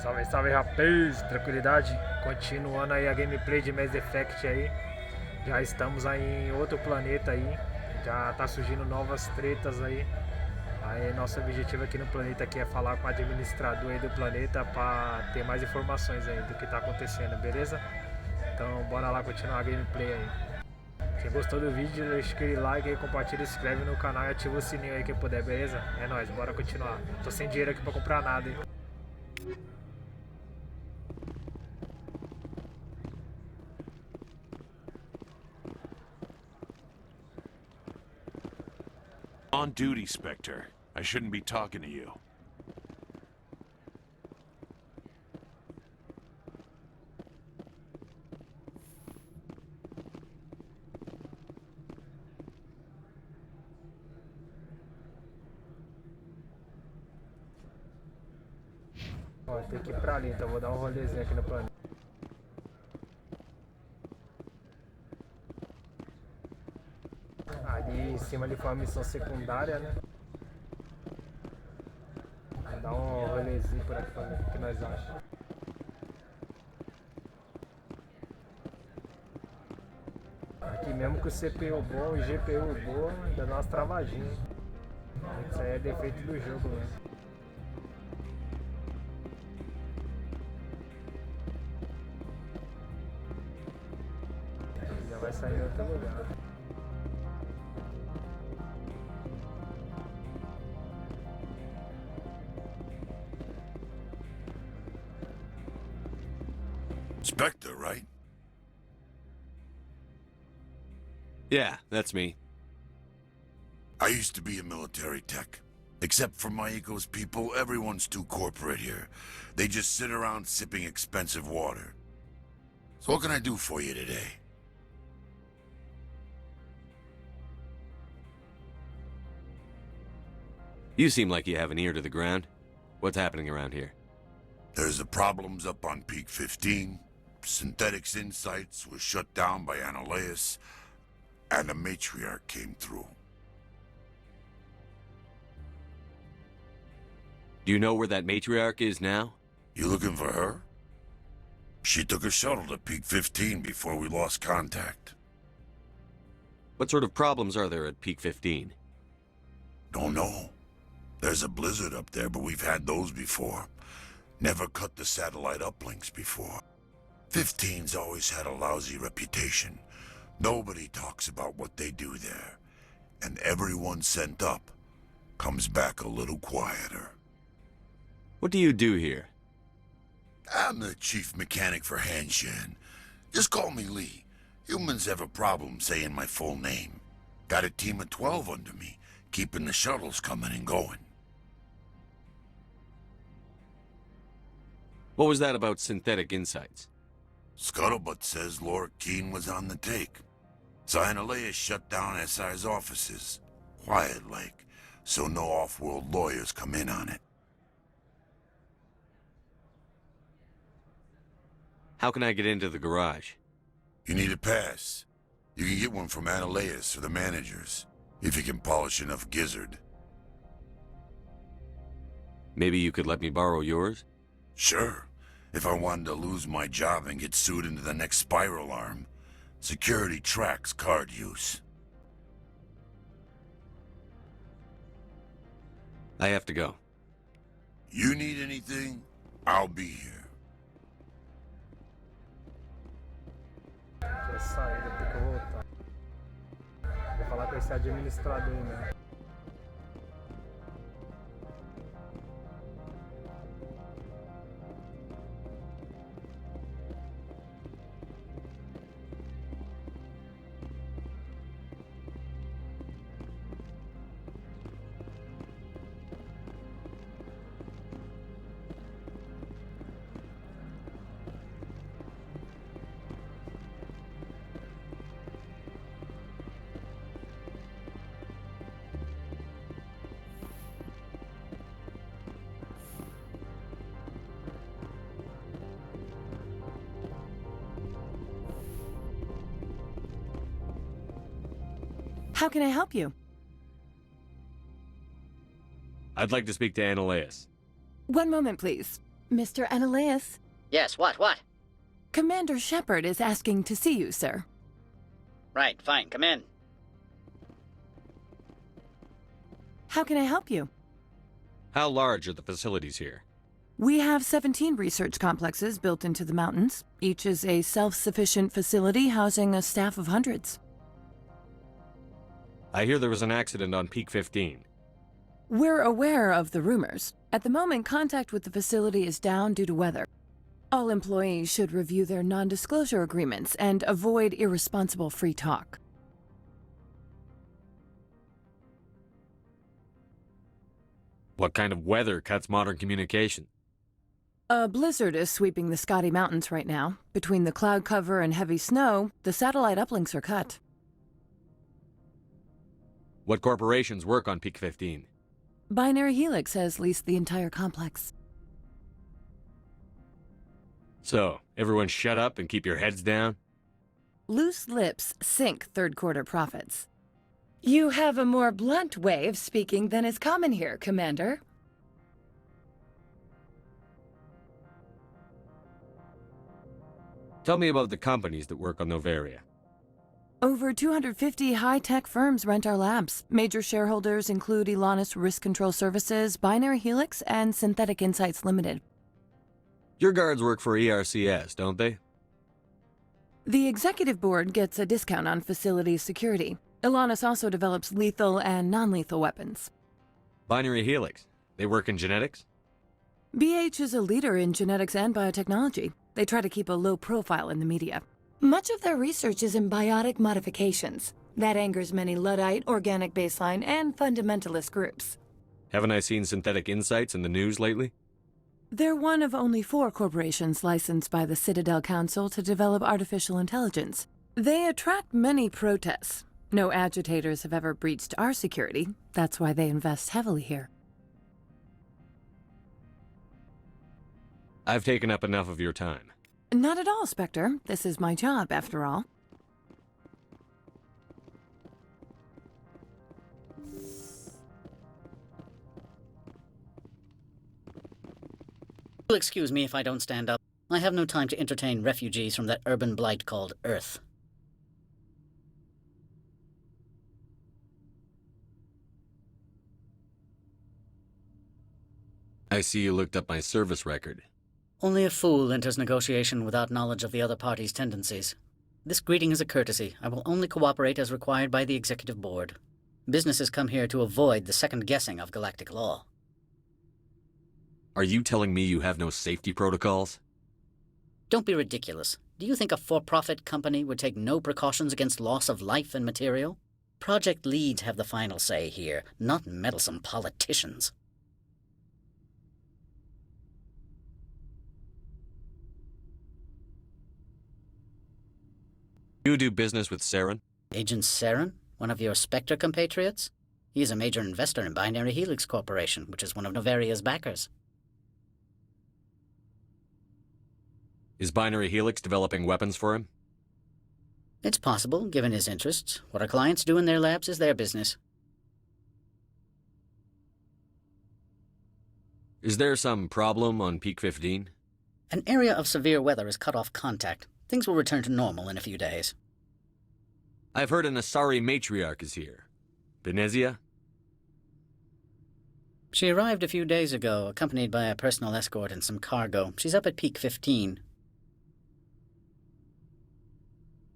Salve, salve, rapaz, tranquilidade, continuando aí a gameplay de Mass Effect aí. Já estamos aí em outro planeta aí, já tá surgindo novas tretas aí. Aí nosso objetivo aqui no planeta aqui é falar com o administrador aí do planeta pra ter mais informações aí do que tá acontecendo, beleza? Então bora lá continuar a gameplay aí. Quem gostou do vídeo, deixa aquele like aí, compartilha, se inscreve no canal e ativa o sininho aí que puder, beleza? É nóis, bora continuar. Tô sem dinheiro aqui pra comprar nada, hein? On duty, Spectre. I shouldn't be talking to you. Ó, tem que ir pra ali, então vou dar um rolezinho aqui no planeta. Ali em cima ali foi uma missão secundária, né? Vou dar um rolezinho por aqui pra ver o que nós achamos. Aqui mesmo com o CPU bom, o GPU bom, ainda dá umas travadinhas. Isso aí é defeito do jogo mesmo. Já vai sair em outro lugar. Spectre, right? Yeah, that's me. I used to be a military tech. Except for my eco's people, everyone's too corporate here. They just sit around sipping expensive water. So what can I do for you today? You seem like you have an ear to the ground. What's happening around here? There's the problems up on Peak 15. Synthetics Insights was shut down by Analeus, and the matriarch came through. Do you know where that matriarch is now? You looking for her? She took a shuttle to Peak 15 before we lost contact. What sort of problems are there at Peak 15? Don't know. There's a blizzard up there, but we've had those before. Never cut the satellite uplinks before. 15's always had a lousy reputation. Nobody talks about what they do there. And everyone sent up comes back a little quieter. What do you do here? I'm the chief mechanic for Hanshan. Just call me Lee. Humans have a problem saying my full name. Got a team of 12 under me, keeping the shuttles coming and going. What was that about Synthetic Insights? Scuttlebutt says Laura Keene was on the take. Analeus shut down SI's offices. Quiet like, so no off-world lawyers come in on it. How can I get into the garage? You need a pass. You can get one from Analeus or the managers, if you can polish enough gizzard. Maybe you could let me borrow yours? Sure. If I wanted to lose my job and get sued into the next spiral arm, security tracks card use. I have to go. You need anything, I'll be here. Quer sair, vou ter que voltar. Vou falar com esse administrador aí mesmo. How can I help you? I'd like to speak to Analeus. One moment, please. Mr. Ananias, Yes, what? Commander Shepard is asking to see you, sir. Right, fine, come in. How can I help you? How large are the facilities here? We have 17 research complexes built into the mountains. Each is a self-sufficient facility housing a staff of hundreds. I hear there was an accident on Peak 15. We're aware of the rumors. At the moment, contact with the facility is down due to weather. All employees should review their non-disclosure agreements and avoid irresponsible free talk. What kind of weather cuts modern communication? A blizzard is sweeping the Scotty Mountains right now. Between the cloud cover and heavy snow, the satellite uplinks are cut. What corporations work on Peak 15? Binary Helix has leased the entire complex. So, everyone shut up and keep your heads down? Loose lips sink third-quarter profits. You have a more blunt way of speaking than is common here, Commander. Tell me about the companies that work on Novaria. Over 250 high-tech firms rent our labs. Major shareholders include Elanus Risk Control Services, Binary Helix, and Synthetic Insights Limited. Your guards work for ERCS, don't they? The executive board gets a discount on facility security. Elanus also develops lethal and non-lethal weapons. Binary Helix. They work in genetics? BH is a leader in genetics and biotechnology. They try to keep a low profile in the media. Much of their research is in biotic modifications. That angers many Luddite, organic baseline, and fundamentalist groups. Haven't I seen Synthetic Insights in the news lately? They're one of only 4 corporations licensed by the Citadel Council to develop artificial intelligence. They attract many protests. No agitators have ever breached our security. That's why they invest heavily here. I've taken up enough of your time. Not at all, Spectre. This is my job, after all. You'll excuse me if I don't stand up. I have no time to entertain refugees from that urban blight called Earth. I see you looked up my service record. Only a fool enters negotiation without knowledge of the other party's tendencies. This greeting is a courtesy. I will only cooperate as required by the executive board. Businesses come here to avoid the second guessing of galactic law. Are you telling me you have no safety protocols? Don't be ridiculous. Do you think a for-profit company would take no precautions against loss of life and material? Project leads have the final say here, not meddlesome politicians. You do business with Saren? Agent Saren, one of your Spectre compatriots? He is a major investor in Binary Helix Corporation, which is one of Novaria's backers. Is Binary Helix developing weapons for him? It's possible, given his interests. What our clients do in their labs is their business. Is there some problem on Peak 15? An area of severe weather has cut off contact. Things will return to normal in a few days. I've heard an Asari matriarch is here. Benezia? She arrived a few days ago, accompanied by a personal escort and some cargo. She's up at Peak 15.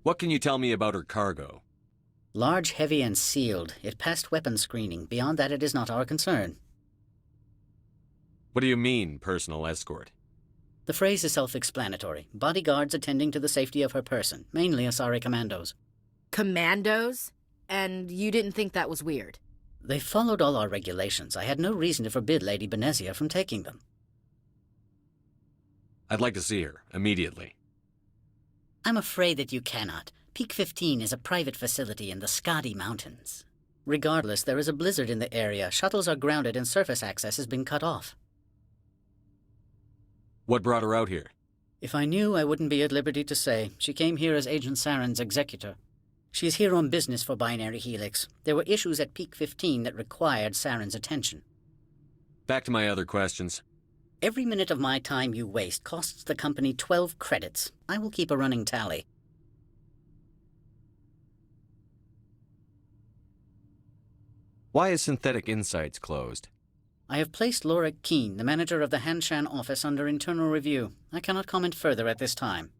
What can you tell me about her cargo? Large, heavy, and sealed. It passed weapons screening. Beyond that, it is not our concern. What do you mean, personal escort? The phrase is self-explanatory. Bodyguards attending to the safety of her person, mainly Asari commandos. Commandos? And you didn't think that was weird? They followed all our regulations. I had no reason to forbid Lady Benezia from taking them. I'd like to see her, immediately. I'm afraid that you cannot. Peak 15 is a private facility in the Scotty Mountains. Regardless, there is a blizzard in the area. Shuttles are grounded and surface access has been cut off. What brought her out here? If I knew, I wouldn't be at liberty to say. She came here as Agent Saren's executor. She's here on business for Binary Helix. There were issues at Peak 15 that required Saren's attention. Back to my other questions. Every minute of my time you waste costs the company 12 credits. I will keep a running tally. Why is Synthetic Insights closed? I have placed Laura Keene, the manager of the Hanshan office, under internal review. I cannot comment further at this time.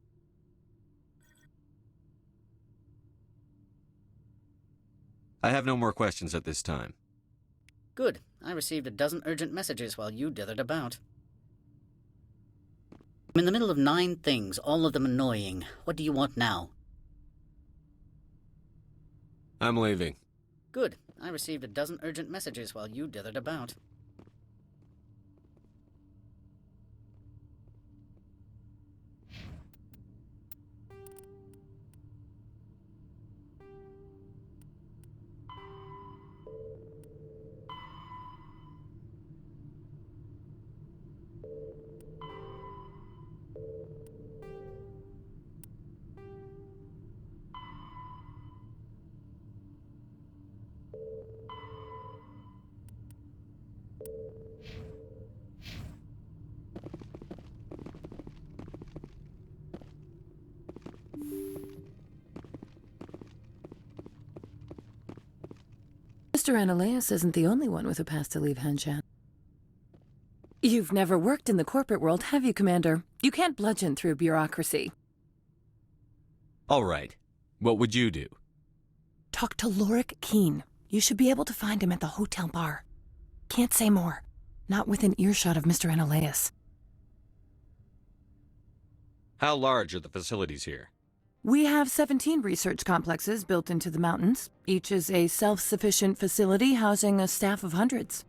I have no more questions at this time. Good. I received a dozen urgent messages while you dithered about. I'm in the middle of 9 things, all of them annoying. What do you want now? I'm leaving. Good. I received a dozen urgent messages while you dithered about. Mr. Ananias isn't the only one with a pass to leave Hanshan. You've never worked in the corporate world, have you, Commander? You can't bludgeon through bureaucracy. All right. What would you do? Talk to Lorik Keene. You should be able to find him at the hotel bar. Can't say more. Not within earshot of Mr. Ananias. How large are the facilities here? We have 17 research complexes built into the mountains. Each is a self-sufficient facility housing a staff of hundreds.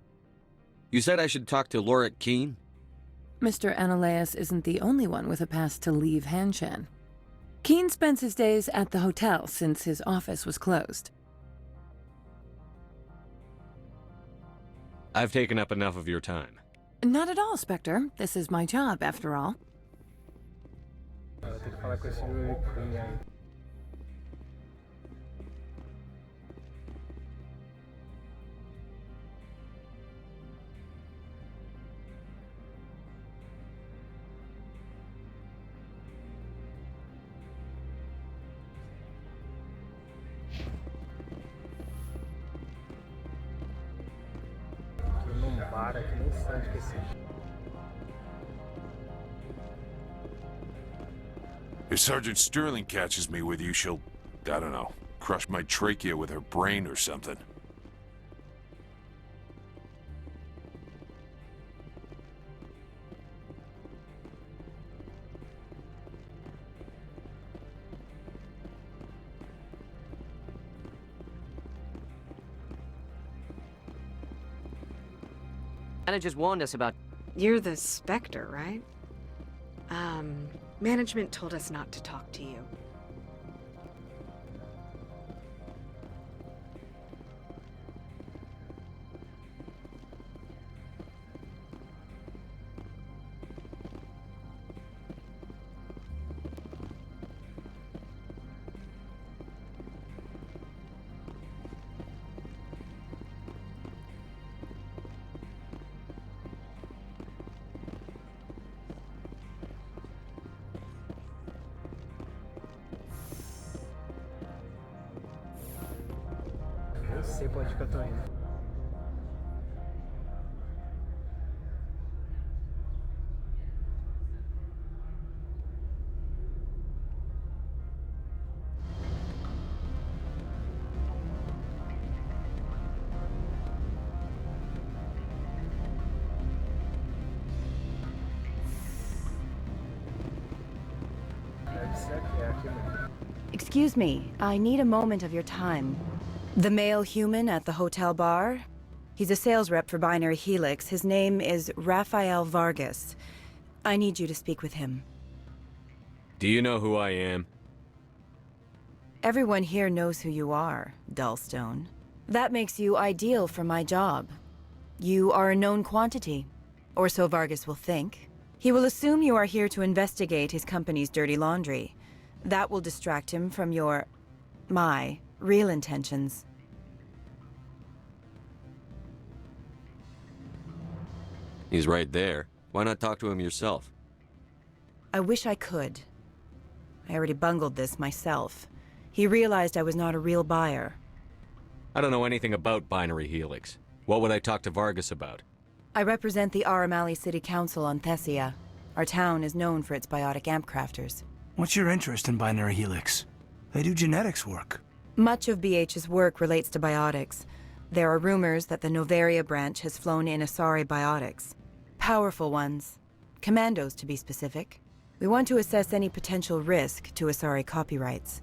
You said I should talk to Lorik Keene? Mr. Ananias isn't the only one with a pass to leave Hanshan. Keene spends his days at the hotel since his office was closed. I've taken up enough of your time. Not at all, Spectre. This is my job, after all. Eu tenho que falar com esse Queen aí. Tô num bar aqui, nem sei onde que é esse. If Sergeant Sterling catches me with you, she'll, I don't know, crush my trachea with her brain or something. Anna just warned us about... You're the Spectre, right? Management told us not to talk to you. Nem sei pra onde que eu tô indo. Deve ser aqui, é aqui mesmo. Excuse me, I need a moment of your time. The male human at the hotel bar? He's a sales rep for Binary Helix. His name is Rafael Vargas. I need you to speak with him. Do you know who I am? Everyone here knows who you are, Dullstone. That makes you ideal for my job. You are a known quantity, or so Vargas will think. He will assume you are here to investigate his company's dirty laundry. That will distract him from my real intentions. He's right there. Why not talk to him yourself? I wish I could. I already bungled this myself. He realized I was not a real buyer. I don't know anything about Binary Helix. What would I talk to Vargas about? I represent the Aramali City Council on Thessia. Our town is known for its biotic amp crafters. What's your interest in Binary Helix? They do genetics work. Much of BH's work relates to biotics. There are rumors that the Novaria branch has flown in Asari biotics. Powerful ones. Commandos, to be specific. We want to assess any potential risk to Asari copyrights.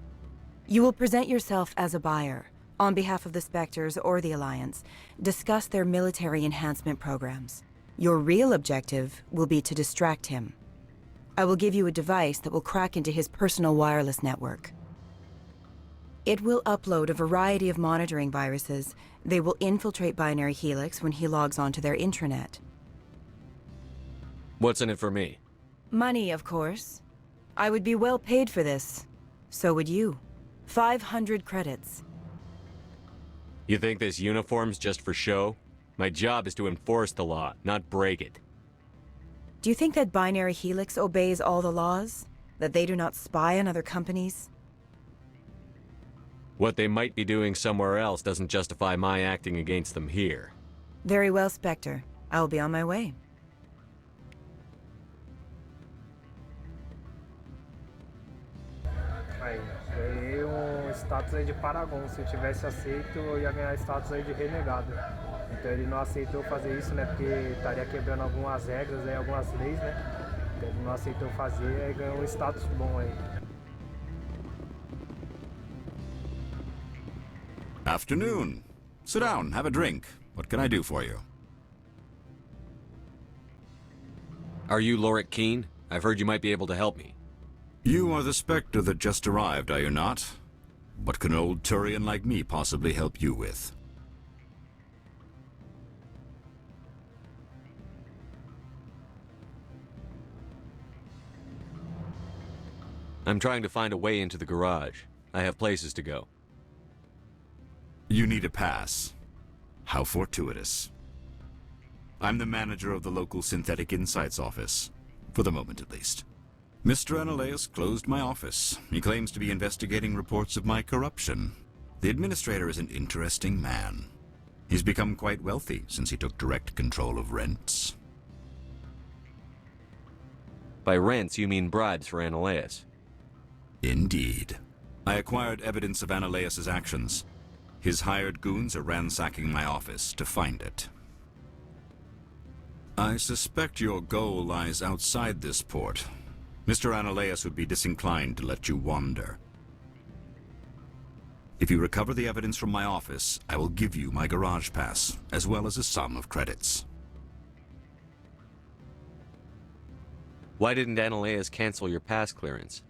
You will present yourself as a buyer, on behalf of the Spectres or the Alliance, discuss their military enhancement programs. Your real objective will be to distract him. I will give you a device that will crack into his personal wireless network. It will upload a variety of monitoring viruses. They will infiltrate Binary Helix when he logs onto their intranet. What's in it for me? Money, of course. I would be well paid for this. So would you. 500 credits. You think this uniform's just for show? My job is to enforce the law, not break it. Do you think that Binary Helix obeys all the laws? That they do not spy on other companies? What they might be doing somewhere else doesn't justify my acting against them here. Very well, Spectre. I will be on my way. Aí, ganhei status aí de Paragon. Se eu tivesse aceito, eu ia ganhar status aí de renegado. Então ele não aceitou fazer isso, né? Porque estaria quebrando algumas regras, aí, algumas leis, né? Então ele não aceitou fazer, aí ganhou status bom aí. Afternoon. Sit down, have a drink. What can I do for you? Are you Lorik Keen? I've heard you might be able to help me. You are the Spectre that just arrived, are you not? What can an old Turian like me possibly help you with? I'm trying to find a way into the garage. I have places to go. You need a pass. How fortuitous. I'm the manager of the local Synthetic Insights office. For the moment, at least. Mr. Analaeus closed my office. He claims to be investigating reports of my corruption. The administrator is an interesting man. He's become quite wealthy since he took direct control of rents. By rents, you mean bribes for Analaeus? Indeed. I acquired evidence of Analaeus' actions. His hired goons are ransacking my office to find it. I suspect your goal lies outside this port. Mr. Analaeus would be disinclined to let you wander. If you recover the evidence from my office, I will give you my garage pass, as well as a sum of credits. Why didn't Analaeus cancel your pass clearance?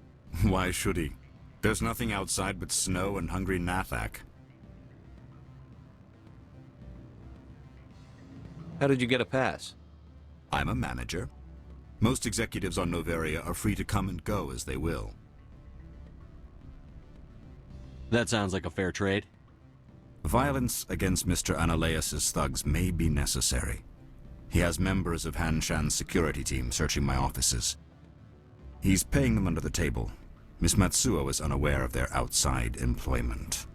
Why should he? There's nothing outside but snow and hungry Nathak. How did you get a pass? I'm a manager. Most executives on Novaria are free to come and go as they will. That sounds like a fair trade. Violence against Mr. Analaeus' thugs may be necessary. He has members of Hanshan's security team searching my offices. He's paying them under the table. Miss Matsuo is unaware of their outside employment.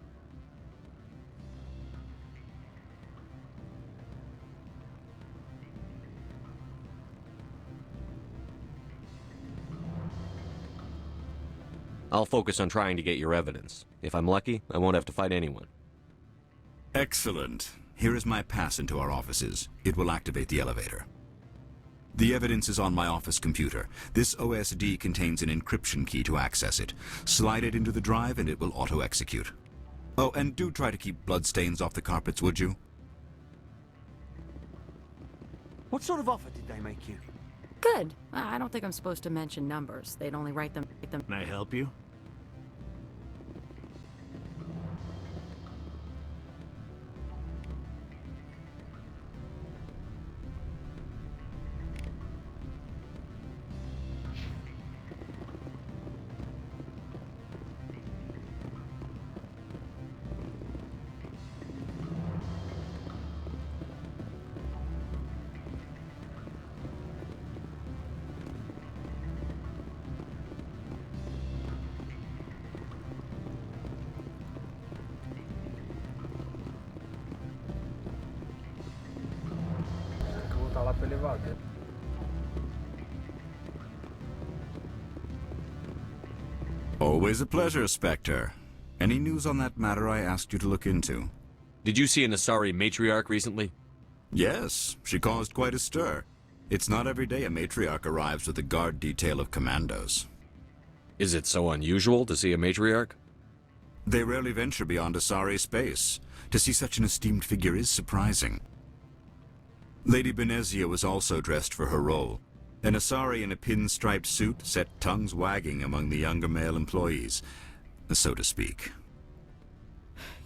I'll focus on trying to get your evidence. If I'm lucky, I won't have to fight anyone. Excellent. Here is my pass into our offices. It will activate the elevator. The evidence is on my office computer. This OSD contains an encryption key to access it. Slide it into the drive and it will auto-execute. Oh, and do try to keep bloodstains off the carpets, would you? What sort of offer did they make you? Good. I don't think I'm supposed to mention numbers. They'd only write them. Can I help you? valer. Always a pleasure, Spectre. Any news on that matter I asked you to look into? Did you see an Asari matriarch recently? Yes, she caused quite a stir. It's not every day a matriarch arrives with a guard detail of commandos. Is it so unusual to see a matriarch? They rarely venture beyond Asari space. To see such an esteemed figure is surprising. Lady Benezia was also dressed for her role. An Asari in a pinstriped suit set tongues wagging among the younger male employees, so to speak.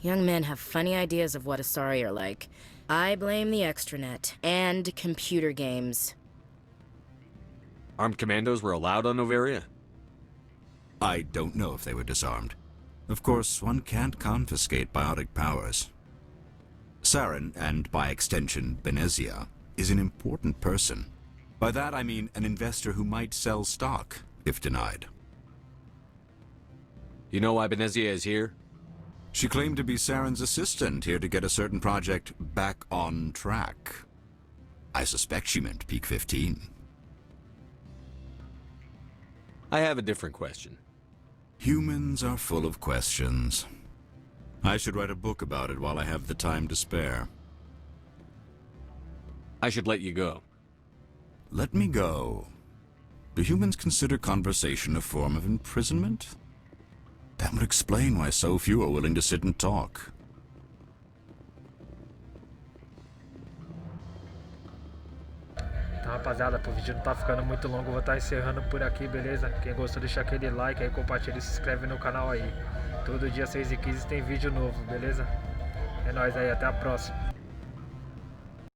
Young men have funny ideas of what Asari are like. I blame the extranet and computer games. Armed commandos were allowed on Noveria? I don't know if they were disarmed. Of course, one can't confiscate biotic powers. Saren, and by extension Benezia, is an important person. By that I mean an investor who might sell stock, if denied. You know why Benezia is here? She claimed to be Saren's assistant, here to get a certain project back on track. I suspect she meant Peak 15. I have a different question. Humans are full of questions. I should write a book about it while I have the time to spare. I should let you go. Let me go. Do humans consider conversation a form of imprisonment? That would explain why so few are willing to sit and talk. Então, rapaziada, o vídeo não tá ficando muito longo, eu vou estar encerrando por aqui, beleza? Quem gostou, deixa aquele like aí, compartilha e se inscreve no canal aí. Todo dia 6h15 tem vídeo novo, beleza? É nóis aí, até a próxima.